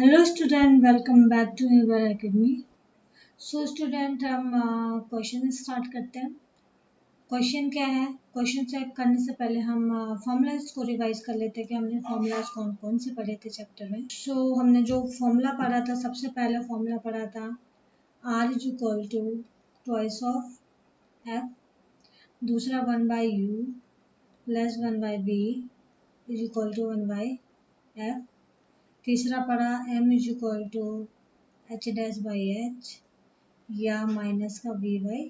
Hello student, welcome back to your academy. So student, हम question start करते हैं। Question क्या है? क्वेश्चन चेक करने से पहले हम फॉर्मूलाज को रिवाइज कर लेते हैं कि हमने फॉर्मूलाज कौन कौन से पढ़े थे चैप्टर में। सो हमने जो फॉर्मूला पढ़ा था, सबसे पहला फॉर्मूला पढ़ा था R is equal to twice of F, दूसरा 1/u plus 1/b is equal to 1/f, तीसरा पढ़ा m is equal to H dash by H या माइनस का v बाई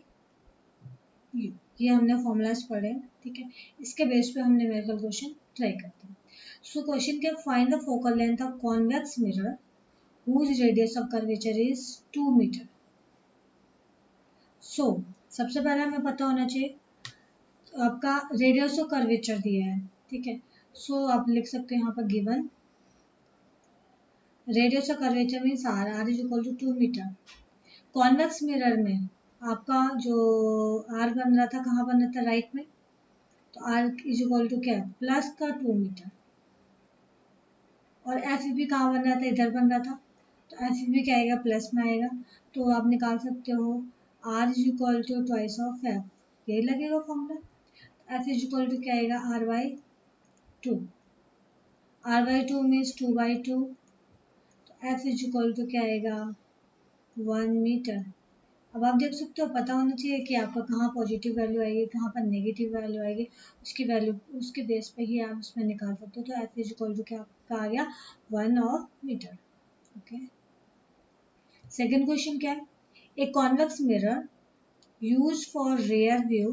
यू। ये हमने फॉर्मूलाज पढ़े, ठीक है। इसके बेस पे हमने न्यूमेरिकल क्वेश्चन ट्राई करते हैं। सो क्वेश्चन क्या, find the focal length of convex mirror whose radius of curvature is 2 metre. So सबसे पहले हमें पता होना चाहिए आपका रेडियस ऑफ कर्वेचर दिया है, ठीक है। सो आप लिख सकते हैं यहाँ पर given radius of curvature means R is equal to 2 metre. Convex mirror में आपका जो आर बन रहा था, कहाँ बन रहा था? राइट में। तो आर इज इक्वल टू क्या? प्लस का 2 मीटर। और एफ भी कहाँ बन रहा था? इधर बन रहा था। तो एफ भी क्या आएगा? प्लस में आएगा। तो आप निकाल सकते हो R is equal to twice of F, यही लगेगा formula. F is equal to क्या आएगा? R by two. R by two means 2/2। तो एफ इज इक्वल टू क्या आएगा? 1 मीटर। अब आप देख सकते हो, पता होना चाहिए कि आपका कहाँ पॉजिटिव वैल्यू आएगी, कहाँ पर नेगेटिव वैल्यू आएगी। उसकी वैल्यू उसके बेस पे ही आप उसमें निकाल सकते हो। तो एफ इज इक्वल टू क्या आपका आ गया? 1 और मीटर। ओके, सेकेंड क्वेश्चन क्या है? A convex mirror use for rear view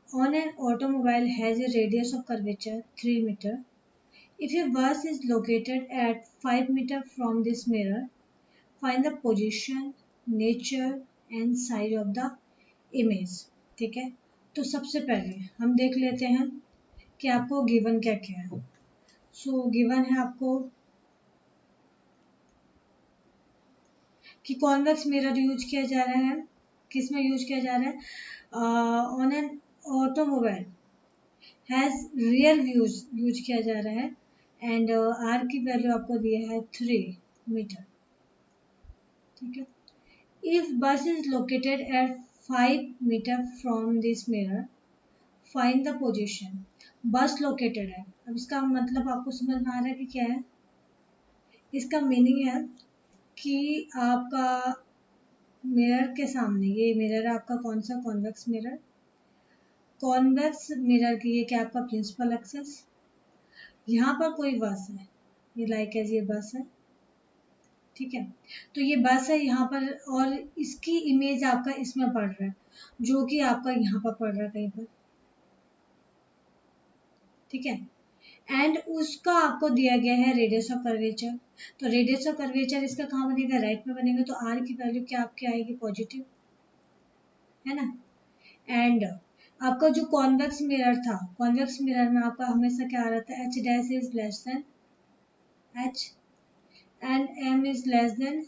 on an automobile has a radius of curvature 3 metre. If a bus is located at 5 meter from this mirror, find the position, nature and size of the image। ठीक है, तो सबसे पहले हम देख लेते हैं कि आपको गिवन क्या क्या है। सो गिवन है आपको कि कॉन्वेक्स मिरर यूज किया जा रहा है। किस में यूज किया जा रहा है? On an automobile has rear views use किया जा रहा है। एंड आर की वैल्यू आपको दिया है 3 मीटर, ठीक है। If bus is located at 5 meter from this mirror, find the position। बस लोकेटेड है, अब इसका मतलब आपको समझ में आ रहा है कि क्या है? इसका मीनिंग है कि आपका मिरर के सामने, ये मिरर है आपका कौन सा? Convex mirror. कॉन्वेक्स मिरर की ये क्या आपका प्रिंसिपल एक्सेस। यहाँ पर कोई बस है, ये लाइक एज ये बस है, ठीक है। तो ये बस है यहाँ पर और इसकी इमेज आपका इसमें पड़ रहा है, जो कि आपका यहाँ पर पड़ रहा है कहीं पर, ठीक है। एंड उसका आपको दिया गया है रेडियस ऑफ कर्वेचर। तो रेडियस ऑफ कर्वेचर इसका कहाँ बनेगा? राइट में बनेगा। तो आर की वैल्यू क्या आपकी आएगी? पॉजिटिव, है ना। एंड आपका जो कॉन्वेक्स मिरर था, कॉन्वेक्स मिरर में आपका हमेशा क्या आ रहा था? H dash is less than H and M is less than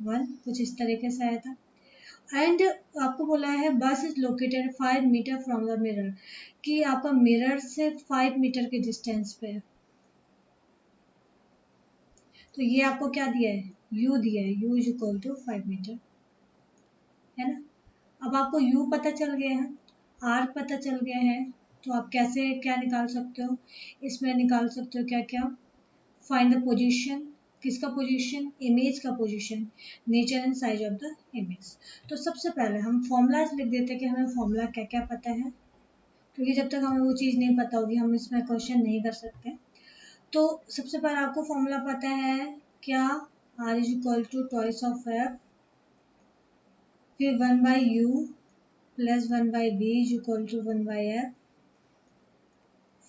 1, कुछ इस तरीके से आया था। एंड आपको बोला है bus is located 5 metre from the mirror, कि आपका मिरर से 5 मीटर के डिस्टेंस पे है। तो ये आपको क्या दिया है? u दिया है, u is equal to 5 metre, है ना। अब आपको u पता चल गया है, r पता चल गया है, तो आप कैसे क्या निकाल सकते हो? इसमें निकाल सकते हो क्या क्या? Find the position. किसका पोजीशन? इमेज का position, nature and size of the image. तो सबसे पहले हम फॉर्मूलाज लिख देते हैं कि हमें फॉर्मूला क्या क्या पता है, क्योंकि जब तक हमें वो चीज़ नहीं पता होगी हम इसमें क्वेश्चन नहीं कर सकते। तो सबसे पहले आपको फॉर्मूला पता है क्या? R is equal to twice of F, फिर 1/u plus 1/b is equal to 1/f,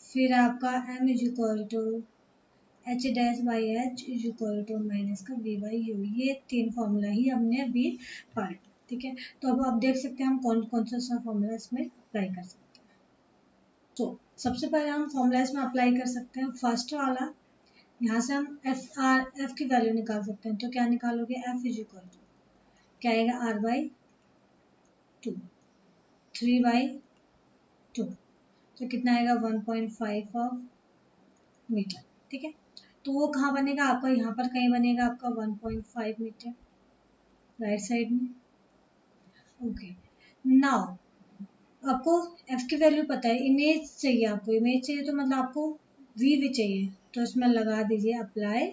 फिर आपका m is equal to H dash by H is equal to minus का v/u। ये 3 फॉर्मूला ही हमने अभी पढ़े, ठीक है। तो अब आप देख सकते हैं हम कौन कौन सा फॉर्मूला इसमें अप्लाई कर सकते हैं। तो सबसे पहले हम फॉर्मूला इसमें अप्लाई कर सकते हैं। फर्स्ट वाला, यहाँ से हम एफ की वैल्यू निकाल सकते हैं। तो क्या निकालोगे? एफ इज इक्वल टू क्या आएगा? आर बाई टू, 3/2, तो कितना आएगा? 1.5 ऑफ मीटर, ठीक है। तो वो कहाँ बनेगा आपका, यहाँ पर कहीं बनेगा आपका 1.5 मीटर राइट साइड में। ओके, नाउ आपको f की वैल्यू पता है, इमेज चाहिए आपको, इमेज चाहिए तो मतलब आपको v भी चाहिए, तो इसमें लगा दीजिए अप्लाई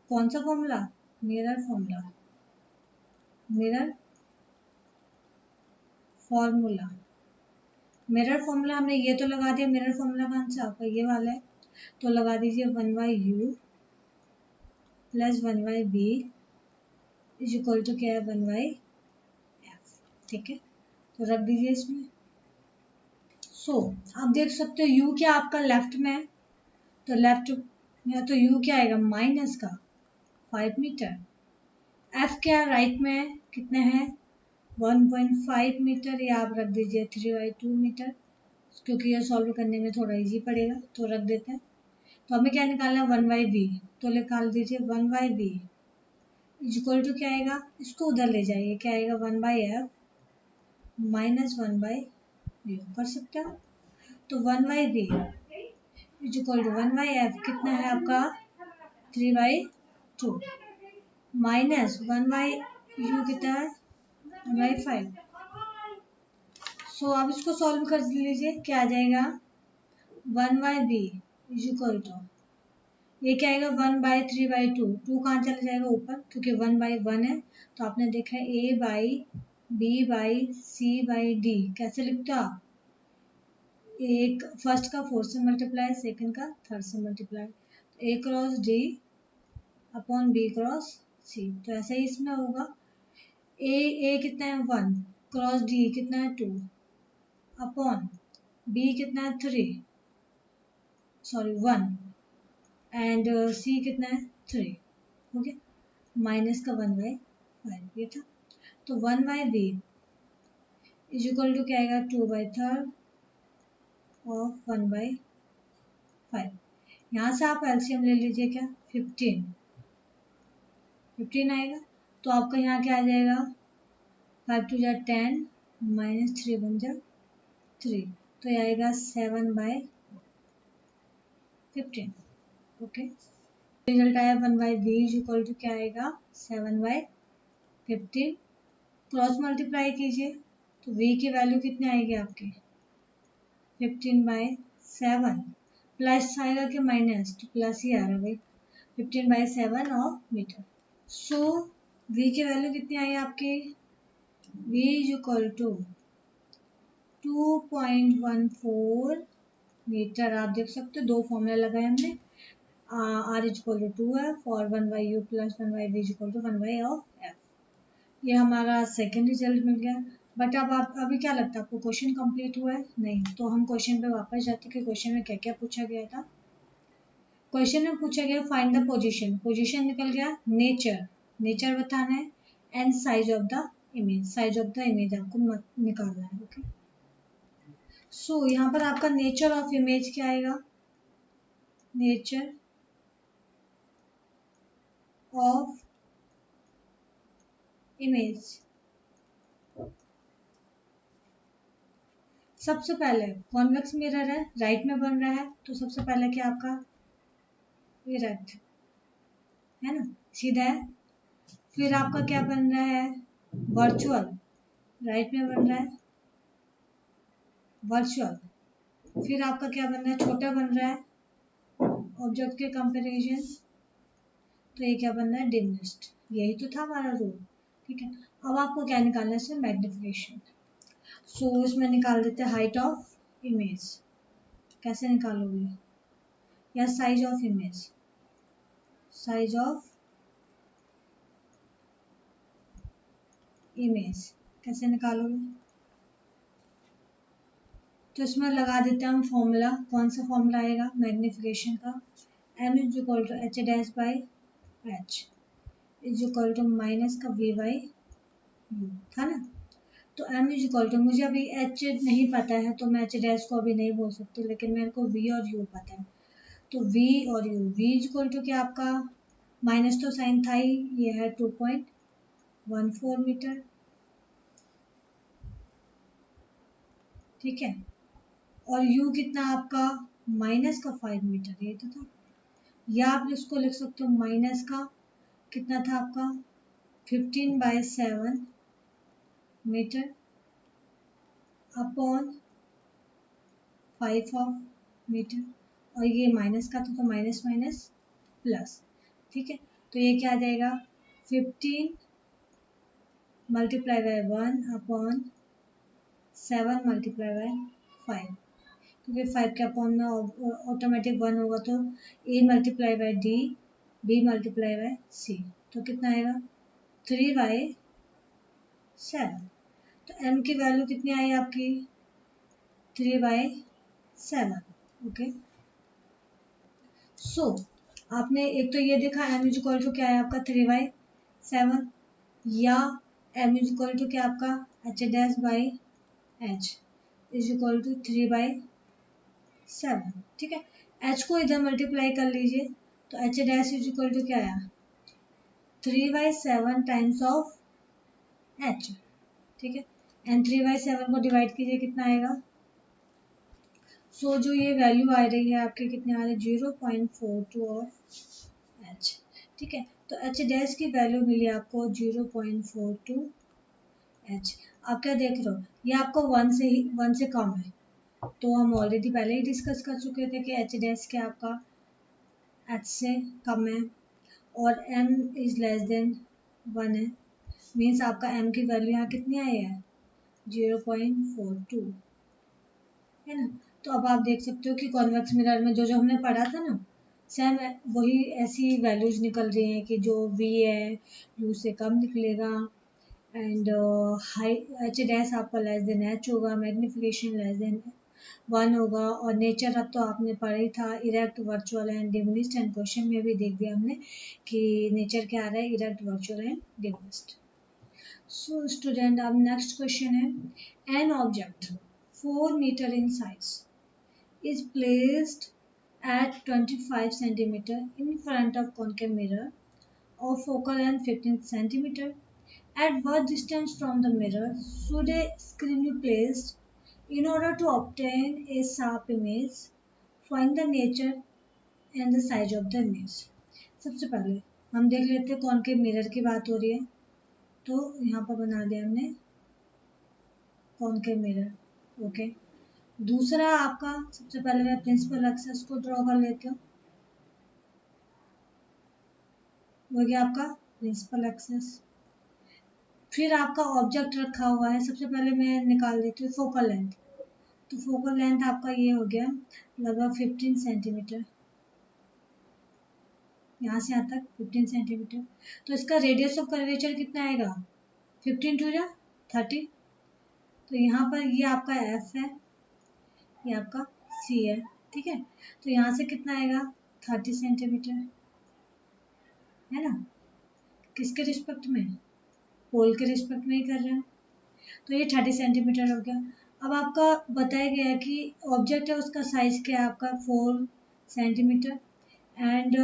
कौन सा formula, mirror formula, mirror formula, mirror formula हमने ये तो लगा दिया, मिरर फॉर्मूला कौन सा आपका ये वाला है, तो लगा दीजिए 1/u plus 1/b is equal to क्या है 1/f, ठीक है, तो रख दीजिए इसमें। सो आप देख सकते हो u क्या आपका लेफ्ट में है, तो लेफ्ट में तो u क्या आएगा माइनस का 5 मीटर, f क्या राइट में है कितने हैं 1.5 मीटर, या आप रख दीजिए 3/2 मीटर, क्योंकि ये सॉल्व करने में थोड़ा इजी पड़ेगा तो रख देते हैं। तो हमें क्या निकालना है 1/b, तो निकाल दीजिए 1/b इज इक्वल टू क्या आएगा, इसको उधर ले जाइए, क्या आएगा 1/f माइनस 1/u कर सकते हो, तो 1/b is equal to 1/f कितना है आपका 3/2 माइनस 1/u कितना है 1/5। सो आप इसको सॉल्व कर लीजिए, क्या आ जाएगा 1/b इज इक्वल टू ये क्या आएगा 1/3/2, 2 कहाँ चला जाएगा ऊपर क्योंकि 1/1 है, तो आपने देखा है a/b/c/d कैसे लिखते हो आप, एक फर्स्ट का फोर्थ से मल्टीप्लाई, सेकंड का थर्ड से multiply, a cross d upon b cross c, तो ऐसा ही इसमें होगा, a कितना है 1 क्रॉस d कितना है 2 अपॉन b कितना है 3 सॉरी 1 एंड c कितना है 3, हो गया, माइनस का 1/5 ये था, तो 1/b इज इक्वल टू क्या आएगा 2/3 ऑफ 1/5, यहाँ से आप एलसीएम ले लीजिए, क्या 15 आएगा, तो आपका यहाँ क्या आ जाएगा 5 2 जा 10 माइनस 3 1 जा 3, तो ये आएगा 7/15, ओके, रिजल्ट आया 1/b इज इक्वल टू क्या आएगा 7/15, क्रॉस मल्टीप्लाई कीजिए तो v की वैल्यू कितनी आएगी आपकी 15/7, प्लस आएगा कि माइनस, तो प्लस ही आ रहा भाई 15/7 ऑफ मीटर। सो v की वैल्यू कितनी आई आपकी v is equal to 2.14 metre, आप देख सकते हो दो फॉर्मूला लगाए हमने, r is equal to 2f और 1/u plus 1/v is equal to 1/f, ये हमारा सेकंड रिजल्ट मिल गया। बट अब आप अभी क्या लगता है आपको क्वेश्चन कंप्लीट हुआ है, नहीं, तो हम क्वेश्चन पे वापस जाते कि क्वेश्चन में क्या क्या पूछा गया था। क्वेश्चन में पूछा गया फाइंड द पोजीशन, पोजीशन निकल गया नेचर, नेचर बताना है, and size of the image, size of the image आपको निकालना है, ओके। सो यहाँ पर आपका नेचर ऑफ इमेज क्या आएगा, नेचर ऑफ इमेज, सबसे पहले कॉन्वेक्स मिरर है राइट में बन रहा है, तो सबसे पहले क्या आपका ये राइट है ना, सीधा है, फिर आपका क्या बन रहा है वर्चुअल, राइट में बन रहा है वर्चुअल, फिर आपका क्या बन रहा है छोटा बन रहा है ऑब्जेक्ट के कंपैरिजन, तो ये क्या बन रहा है डिमिनिश्ड, यही तो था हमारा रूल, ठीक है। अब आपको क्या निकालना है इसमें मैग्निफिकेशन, सो इसमें निकाल देते हैं हाइट ऑफ इमेज, कैसे निकालोगे, या size of image, size of image कैसे निकालोगे, तो इसमें लगा देते हैं हम फॉर्मूला, कौन सा फॉर्मूला आएगा मैग्निफिकेशन का, m is equal to H dash by H is equal to minus का v बाई यू था ना, तो m इज इक्वल टू मुझे अभी h नहीं पता है तो मैं h डैश को अभी नहीं बोल सकती, लेकिन मेरे को v और u पता है, तो v और u, v is equal to क्या आपका माइनस तो साइन था ही, ये है 2.14 मीटर, ठीक है, और u कितना आपका माइनस का 5 मीटर, ये तो था। या आप इसको लिख सकते हो माइनस का कितना था आपका 15/7 मीटर अपॉन 5 ऑफ मीटर, और ये माइनस का था तो माइनस माइनस प्लस, ठीक है। तो ये क्या आ जाएगा 15 multiply by 1 upon 7 multiply by 5, क्योंकि 5 के अपॉन में ऑटोमेटिक 1 होगा तो A multiply by D, B multiply by C, तो कितना आएगा 3/7। तो m की वैल्यू कितनी आई आपकी 3/7। ओके, सो आपने एक तो ये देखा m इज इक्वल टू क्या है आपका 3/7, या m इज इक्वल टू क्या आपका h dash by h is equal to 3/7, ठीक है। h को इधर मल्टीप्लाई कर लीजिए तो h dash is equal to क्या आया 3/7 टाइम्स ऑफ h, ठीक है। एंड 3/7 को डिवाइड कीजिए कितना आएगा, सो जो ये वैल्यू आ रही है आपके कितने आ रहे 0.42 ऑफ एच, ठीक है। तो एच डैश की वैल्यू मिली आपको 0.42 एच। आप क्या देख रहे हो, ये आपको 1 से कम है, तो हम ऑलरेडी पहले ही डिस्कस कर चुके थे कि एच डैश क्या आपका एच से कम है, और m इज लेस देन 1 है, मीन्स आपका m की वैल्यू यहाँ कितनी आई है 0.42, है ना। तो अब आप देख सकते हो कि कॉन्वेक्स मिरर में जो जो हमने पढ़ा था ना, सेम वही ऐसी वैल्यूज निकल रही हैं कि जो v है u से कम निकलेगा, एंड हाई एच डैश आपका लेस देन एच होगा, मैग्निफिकेशन लेस देन 1 होगा, और नेचर अब तो आपने पढ़ा ही था erect virtual and diminished, and question में भी देख दिया हमने कि नेचर क्या आ रहा है erect virtual and diminished. So student अब नेक्स्ट क्वेश्चन है, an object 4 metre in size is placed at 25 centimeter in front of concave mirror of focal length 15 centimeter. At what distance from the mirror should a screen be placed in order to obtain a sharp image? Find the nature and the size of the image. सबसे पहले हम देख लेते हैं concave mirror की बात हो रही है, तो यहाँ पर बना दिया हमने कॉन्केव मिरर, ओके। दूसरा आपका सबसे पहले मैं प्रिंसिपल एक्सेस को ड्रॉ कर लेती हूँ, हो गया आपका प्रिंसिपल एक्सेस। फिर आपका ऑब्जेक्ट रखा हुआ है, सबसे पहले मैं निकाल देती हूँ फोकल लेंथ, तो फोकल लेंथ आपका ये हो गया लगभग 15 सेंटीमीटर, यहाँ से यहाँ तक 15 सेंटीमीटर। तो इसका रेडियस ऑफ कर्वेचर कितना आएगा 15 टू या 30, तो यहाँ पर ये आपका एफ है, ये आपका सी है, ठीक है। तो यहाँ से कितना आएगा 30 सेंटीमीटर, है ना। किसके रिस्पेक्ट में, पोल के रिस्पेक्ट में ही कर रहे हैं, तो ये 30 सेंटीमीटर हो गया। अब आपका बताया गया है कि ऑब्जेक्ट है उसका साइज क्या है आपका 4 centimetre and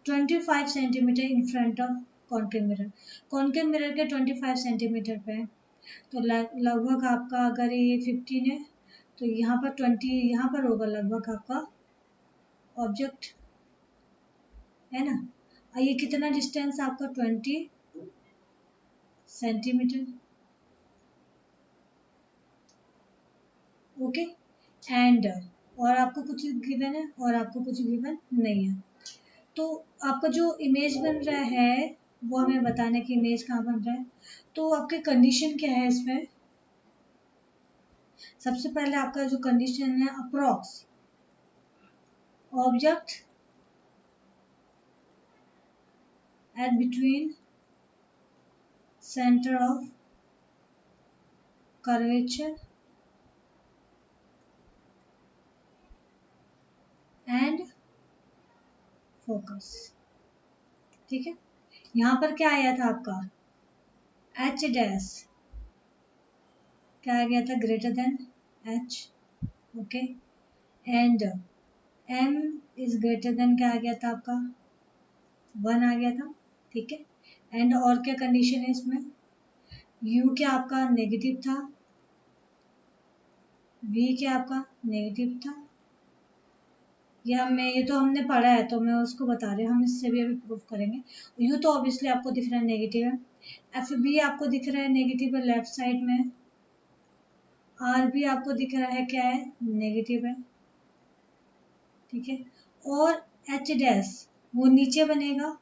25 centimetre in front of concave mirror. Concave mirror के 25 सेंटीमीटर पे है, तो लगभग आपका अगर ये 15 है तो यहाँ पर 20 यहाँ पर होगा लगभग आपका ऑब्जेक्ट, है ना। और ये कितना डिस्टेंस आपका 20 सेंटीमीटर, ओके। एंड और आपको कुछ गिवन है और आपको कुछ गिवन नहीं है, तो आपका जो इमेज बन रहा है वो हमें बताने की इमेज कहाँ बन रहा है। तो आपके कंडीशन क्या है इसमें, सबसे पहले आपका जो कंडीशन है approx object at between centre of curvature and focus, ठीक है। यहाँ पर क्या आया था आपका एच डैश क्या आ गया था greater than H, okay. And M is greater than क्या आ गया था आपका 1 आ गया था, ठीक है। एंड और क्या कंडीशन है इसमें, यू क्या आपका नेगेटिव था, वी क्या आपका नेगेटिव था, ये तो हमने पढ़ा है, तो मैं उसको बता रही हूँ, हम इससे भी अभी प्रूफ करेंगे। यू तो ऑब्वियसली आपको दिख रहा है नेगेटिव है, एफ बी आपको दिख रहा है नेगेटिव है लेफ्ट साइड में, आर भी आपको दिख रहा है क्या है, नेगेटिव है, ठीक है। और एच डैश वो नीचे बनेगा,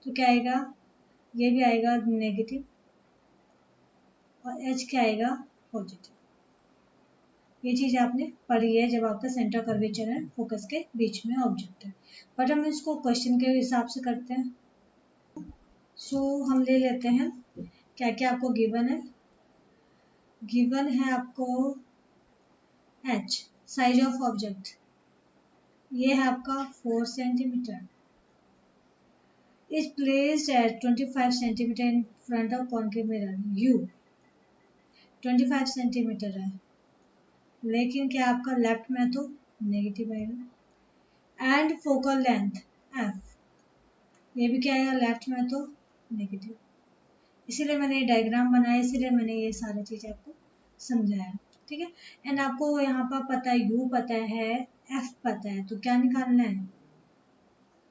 तो क्या आएगा, ये भी आएगा नेगेटिव, और एच क्या आएगा, पॉजिटिव। ये चीज़ आपने पढ़ी है जब आपका सेंटर कर्वेचर है फोकस के बीच में ऑब्जेक्ट है, बट हम इसको क्वेश्चन के हिसाब से करते हैं। सो हम ले लेते हैं क्या क्या आपको गिवन है। गिवन है आपको एच, साइज ऑफ ऑब्जेक्ट, ये है आपका 4 centimetre, is placed at 25 centimetre in front of concave mirror. You 25 centimetre है, लेकिन क्या आपका लेफ्ट में तो नेगेटिव आएगा। एंड फोकल लेंथ एफ, ये भी क्या आएगा, लेफ्ट में तो नेगेटिव। इसीलिए मैंने ये डायग्राम बनाया, इसीलिए मैंने ये सारी चीज़ आपको समझाया, ठीक है। एंड आपको यहाँ पर पता है, यू पता है, एफ पता है, तो क्या निकालना है,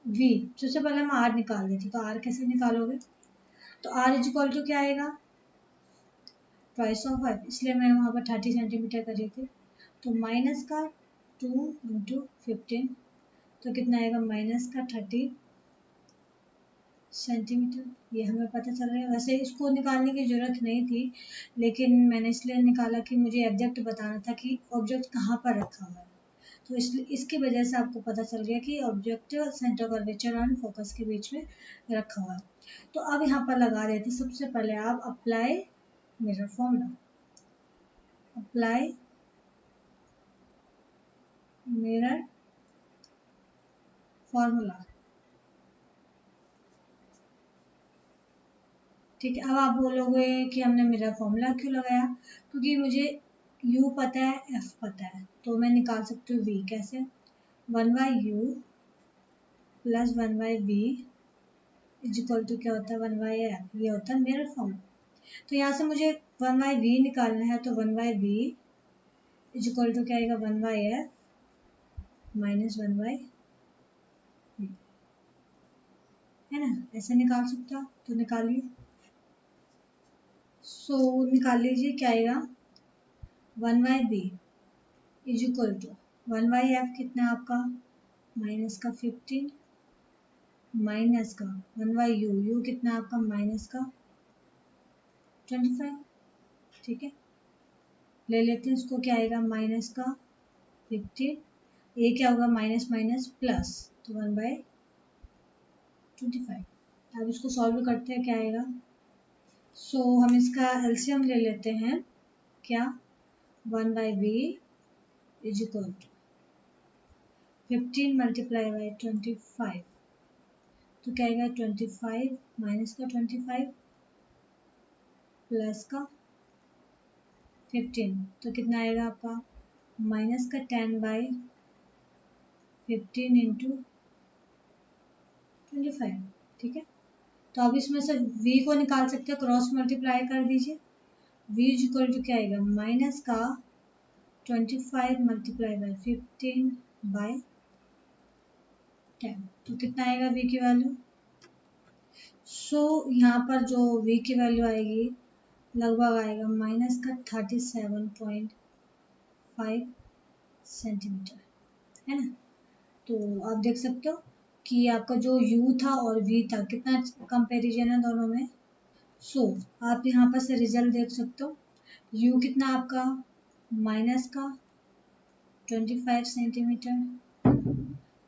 वी। सबसे पहले हम आर निकाल देते, तो आर कैसे निकालोगे, तो आर इज इक्वल टू क्या आएगा, ट्वाइस ऑफ फाइव, इसलिए मैं वहाँ पर 30 सेंटीमीटर करी थी, तो माइनस का 2 इंटू 15, तो कितना आएगा, माइनस का 30 सेंटीमीटर, ये हमें पता चल रहा है। वैसे इसको निकालने की ज़रूरत नहीं थी, लेकिन मैंने इसलिए निकाला कि मुझे एग्जैक्ट बताना था कि ऑब्जेक्ट कहाँ पर रखा हुआ है, तो इसलिए इसकी वजह से आपको पता चल गया कि ऑब्जेक्ट सेंटर कर्वेचर और फोकस के बीच में रखा हुआ है। तो अब यहाँ पर लगा देते, सबसे पहले आप apply mirror formula, apply mirror formula, ठीक है। अब आप बोलोगे कि हमने मिरर फॉर्मूला क्यों लगाया, क्योंकि मुझे u पता है, f पता है, तो मैं निकाल सकती हूँ v कैसे, 1/u plus 1/v is equal to क्या होता है, 1/f, ये होता है मिरर फॉर्मूला। तो यहाँ से मुझे 1/v निकालना है, तो 1/v इज इक्वल टू क्या आएगा, 1/f माइनस 1/v, है ना, ऐसे निकाल सकते हो, तो निकालिए। सो निकाल लीजिए, क्या आएगा, 1/v is equal to 1/f कितना है आपका, माइनस का 15 माइनस का 1/u, u कितना है आपका, माइनस का 25, ठीक है। ले लेते हैं इसको, क्या आएगा, माइनस का 15, ये क्या होगा, माइनस माइनस प्लस, तो 1/25। अब इसको सॉल्व करते हैं, क्या आएगा। सो हम इसका एलसीएम ले लेते हैं, क्या, 1/v is equal to 15 multiply by 25, तो क्या आएगा, 25 माइनस का 25 प्लस का 15, तो कितना आएगा आपका, माइनस का 10/15 इंटू 25, ठीक है। तो अब इसमें से v को निकाल सकते हैं, क्रॉस मल्टीप्लाई कर दीजिए, v इज इक्वल टू क्या आएगा, माइनस का 25 मल्टीप्लाई बाई 15/10, तो कितना आएगा v की वैल्यू। सो यहाँ पर जो v की वैल्यू आएगी, लगभग आएगा माइनस का 37.5 सेंटीमीटर, है ना। तो आप देख सकते हो कि आपका जो u था और v था, कितना कंपैरिजन है दोनों में। सो आप यहाँ पर से रिजल्ट देख सकते हो, u कितना आपका, माइनस का 25 सेंटीमीटर,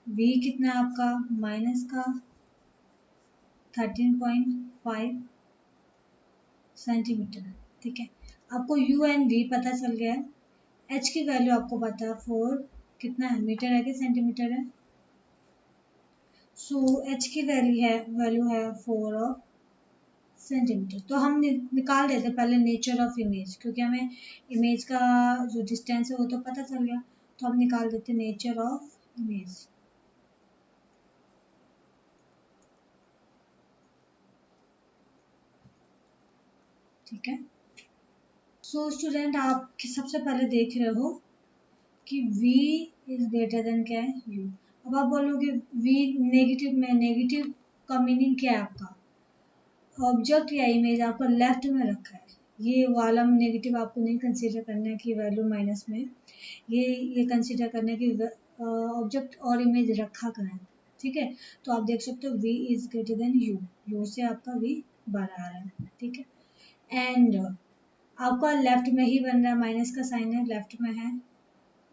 v कितना आपका, माइनस का 13.5 सेंटीमीटर, ठीक है। आपको u एंड v पता चल गया है, h की वैल्यू आपको पता है 4 कितना है, मीटर है कि सेंटीमीटर है। सो h की वैल्यू है 4 ऑफ सेंटीमीटर। तो हम निकाल देते पहले नेचर ऑफ इमेज, क्योंकि हमें इमेज का जो डिस्टेंस है वो तो पता चल गया, तो हम निकाल देते नेचर ऑफ इमेज। ठीक है। सो स्टूडेंट, आप सबसे पहले देख रहे हो कि v इज ग्रेटर देन क्या है, u। अब आप बोलोगे v नेगेटिव में, नेगेटिव का मीनिंग क्या है आपका? ऑब्जेक्ट या इमेज आपका लेफ्ट में रखा है, ये वाला नेगेटिव आपको नहीं कंसीडर करना है कि वैल्यू माइनस में, ये कंसीडर करना है कि ऑब्जेक्ट और इमेज रखा कहाँ है। ठीक है, तो आप देख सकते हो v is greater then u, u से आपका v बड़ा आ रहा है। ठीक है, एंड आपका लेफ्ट में ही बन रहा है, माइनस का साइन है, लेफ्ट में है।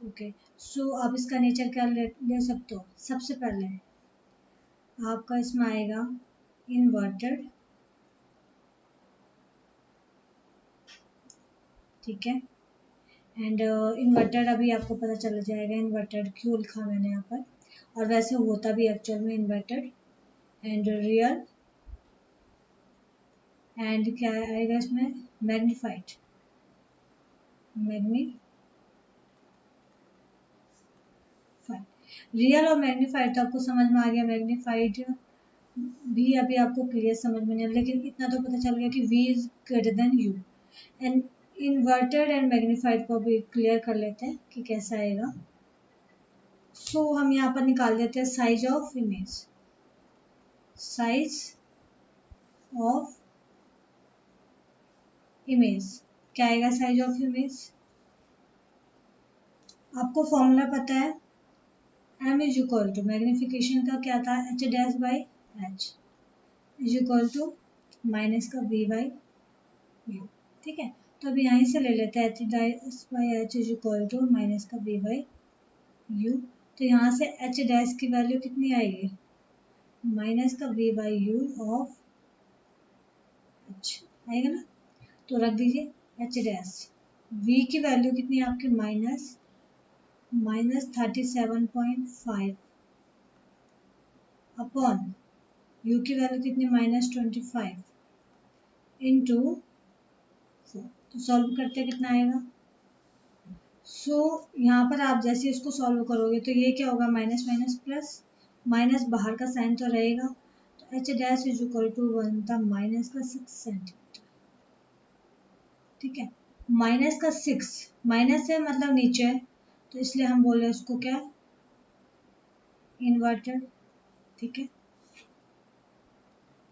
ओके, सो आप इसका नेचर क्या ले सकते हो? सबसे पहले आपका इसमें आएगा इन्वर्टेड। ठीक है, एंड इन्वर्टेड अभी आपको पता चल जाएगा इन्वर्टेड क्यों लिखा मैंने यहाँ पर, और वैसे होता भी एक्चुअल में इन्वर्टेड। एंड रियल, एंड क्या आएगा इसमें? Magnified, magnified. रियल और मैग्नीफाइड तो आपको समझ में आ गया, मैग्नीफाइड भी अभी आपको क्लियर समझ में नहीं आ, लेकिन इतना तो पता चल गया कि v is greater then u। And inverted and magnified को भी क्लियर कर लेते हैं कि कैसा आएगा। सो हम यहाँ पर निकाल देते हैं size of image, size of image क्या आएगा? साइज ऑफ इमेज आपको फॉर्मूला पता है, m is equal to magnification का क्या था? h dash by h is equal to minus का v बाई u। ठीक है, तो अभी यहीं से ले लेते हैं h dash by h is equal to minus का v बाई u। तो यहाँ से h डैश की वैल्यू कितनी आएगी? माइनस का v by u of h आएगा ना, तो रख दीजिए h डैश। v की वैल्यू कितनी है आपकी? माइनस 37.5 अपॉन u की वैल्यू कितनी? -25 इंटू 4। तो सॉल्व करते कितना आएगा? सो यहाँ पर आप जैसे इसको सॉल्व करोगे तो ये क्या होगा? माइनस माइनस प्लस, माइनस बाहर का साइन तो रहेगा, तो h dash is equal to बनता माइनस का 6 सेंटीमीटर। ठीक है, माइनस का 6, माइनस है मतलब नीचे है, तो इसलिए हम बोल रहे हैं उसको क्या? इन्वर्टेड। ठीक है,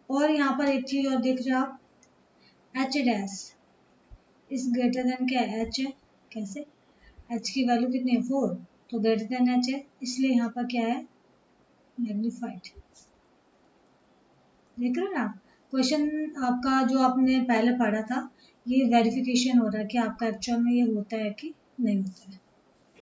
और यहाँ पर एक चीज और देख रहे हो आप, h dash is greater than क्या है? h है। कैसे? h की वैल्यू कितनी है? 4, तो ग्रेटर देन h है, इसलिए यहाँ पर क्या है? मैग्नीफाइड। देख रहे हो ना, क्वेश्चन आपका जो आपने पहले पढ़ा था, ये वेरिफिकेशन हो रहा है कि आपका एक्चुअल में ये होता है कि नहीं होता है।